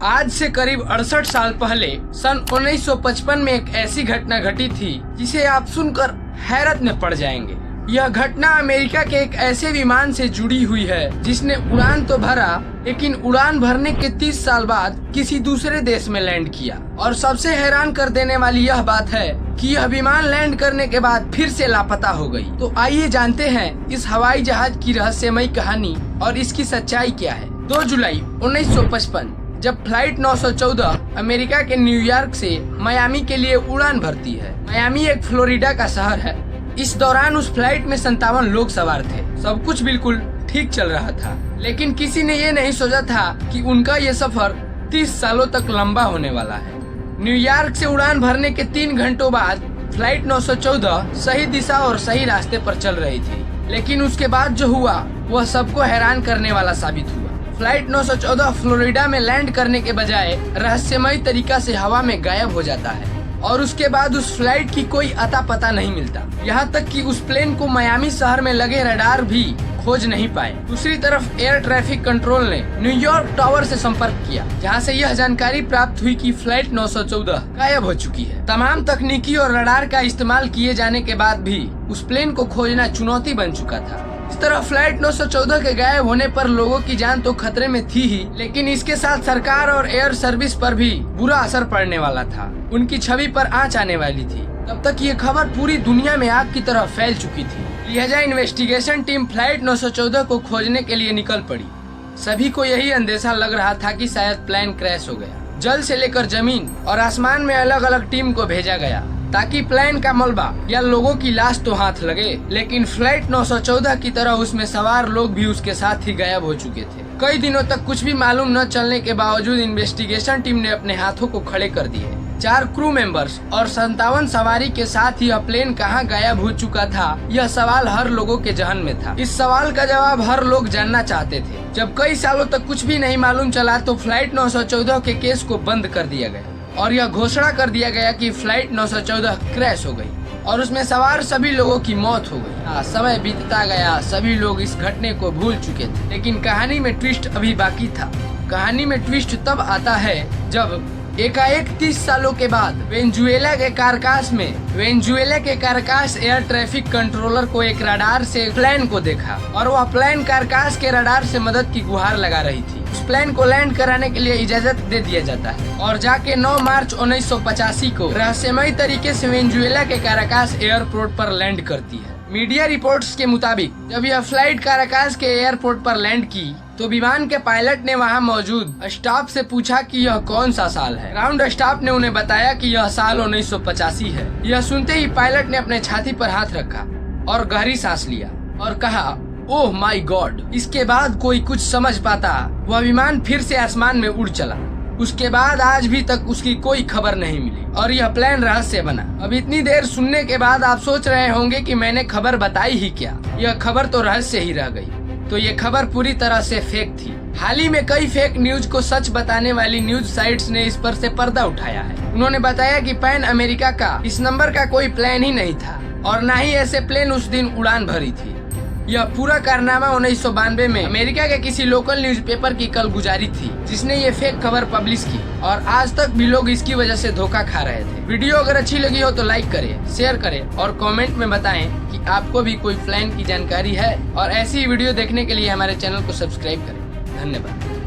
आज से करीब 68 साल पहले सन 1955 में एक ऐसी घटना घटी थी जिसे आप सुनकर हैरत में पड़ जाएंगे। यह घटना अमेरिका के एक ऐसे विमान से जुड़ी हुई है जिसने उड़ान तो भरा, लेकिन उड़ान भरने के 30 साल बाद किसी दूसरे देश में लैंड किया। और सबसे हैरान कर देने वाली यह बात है कि यह विमान लैंड करने के बाद फिर से लापता हो गई। तो आइए जानते हैं इस हवाई जहाज की रहस्यमयी कहानी और इसकी सच्चाई क्या है। 2 जुलाई 1955 जब फ्लाइट 914 अमेरिका के न्यूयॉर्क से मियामी के लिए उड़ान भरती है। मियामी एक फ्लोरिडा का शहर है। इस दौरान उस फ्लाइट में 57 लोग सवार थे। सब कुछ बिल्कुल ठीक चल रहा था, लेकिन किसी ने ये नहीं सोचा था कि उनका ये सफर 30 सालों तक लंबा होने वाला है। न्यूयॉर्क से उड़ान भरने के 3 घंटों बाद फ्लाइट 914 सही दिशा और सही रास्ते पर चल रही थी, लेकिन उसके बाद जो हुआ वह सबको हैरान करने वाला साबित हुआ। फ्लाइट 914 फ्लोरिडा में लैंड करने के बजाय रहस्यमयी तरीका से हवा में गायब हो जाता है और उसके बाद उस फ्लाइट की कोई अता पता नहीं मिलता। यहाँ तक कि उस प्लेन को मियामी शहर में लगे रडार भी खोज नहीं पाए। दूसरी तरफ एयर ट्रैफिक कंट्रोल ने न्यूयॉर्क टावर से संपर्क किया, जहाँ से यह जानकारी प्राप्त हुई कि फ्लाइट 914 गायब हो चुकी है। तमाम तकनीकी और रडार का इस्तेमाल किए जाने के बाद भी उस प्लेन को खोजना चुनौती बन चुका था। इस तरह फ्लाइट 914 के गायब होने पर लोगों की जान तो खतरे में थी ही, लेकिन इसके साथ सरकार और एयर सर्विस पर भी बुरा असर पड़ने वाला था। उनकी छवि पर आंच आने वाली थी। तब तक ये खबर पूरी दुनिया में आग की तरह फैल चुकी थी। लिहाजा इन्वेस्टिगेशन टीम फ्लाइट 914 को खोजने के लिए निकल पड़ी। सभी को यही अंदेशा लग रहा था कि शायद प्लेन क्रैश हो गया। जल से लेकर जमीन और आसमान में अलग अलग टीम को भेजा गया ताकि प्लेन का मलबा या लोगों की लाश तो हाथ लगे, लेकिन फ्लाइट 914 की तरह उसमें सवार लोग भी उसके साथ ही गायब हो चुके थे। कई दिनों तक कुछ भी मालूम न चलने के बावजूद इन्वेस्टिगेशन टीम ने अपने हाथों को खड़े कर दिए। 4 क्रू मेंबर्स और 57 सवारी के साथ यह प्लेन कहां गायब हो चुका था, यह सवाल हर लोगों के जहन में था। इस सवाल का जवाब हर लोग जानना चाहते थे। जब कई सालों तक कुछ भी नहीं मालूम चला तो फ्लाइट 914 के केस को बंद कर दिया गया और यह घोषणा कर दिया गया कि फ्लाइट 914 क्रैश हो गई और उसमें सवार सभी लोगों की मौत हो गई। समय बीतता गया, सभी लोग इस घटने को भूल चुके थे, लेकिन कहानी में ट्विस्ट अभी बाकी था। कहानी में ट्विस्ट तब आता है जब एकाएक 30 सालों के बाद वेनेजुएला के कारकास एयर ट्रैफिक कंट्रोलर को एक रडार से प्लेन को देखा और वह प्लेन कारकास के रडार से मदद की गुहार लगा रही थी। उस प्लेन को लैंड कराने के लिए इजाजत दे दिया जाता है और जाके 9 मार्च 1985 को रहस्यमयी तरीके से वेनेजुएला के कारकास एयरपोर्ट पर लैंड करती है। मीडिया रिपोर्ट्स के मुताबिक जब यह फ्लाइट कारकास के एयरपोर्ट पर लैंड की तो विमान के पायलट ने वहां मौजूद स्टाफ से पूछा कि यह कौन सा साल है। ग्राउंड स्टाफ ने उन्हें बताया कि यह साल 1985 है। यह सुनते ही पायलट ने अपने छाती पर हाथ रखा और गहरी सांस लिया और कहा, ओह माय गॉड। इसके बाद कोई कुछ समझ पाता, वह विमान फिर से आसमान में उड़ चला। उसके बाद आज भी तक उसकी कोई खबर नहीं मिली और यह प्लेन रहस्य बना। अब इतनी देर सुनने के बाद आप सोच रहे होंगे कि मैंने खबर बताई ही क्या, यह खबर तो रहस्य ही रह गई। तो ये खबर पूरी तरह से फेक थी। हाल ही में कई फेक न्यूज को सच बताने वाली न्यूज साइट्स ने इस पर से पर्दा उठाया है। उन्होंने बताया कि पैन अमेरिका का इस नंबर का कोई प्लेन ही नहीं था और न ही ऐसे प्लेन उस दिन उड़ान भरी थी। यह पूरा कारनामा 1992 में अमेरिका के किसी लोकल न्यूज़पेपर की कल गुजारी थी, जिसने ये फेक खबर पब्लिश की और आज तक भी लोग इसकी वजह से धोखा खा रहे थे। वीडियो अगर अच्छी लगी हो तो लाइक करें, शेयर करें और कमेंट में बताएं कि आपको भी कोई प्लेन की जानकारी है। और ऐसी वीडियो देखने के लिए हमारे चैनल को सब्सक्राइब करें। धन्यवाद।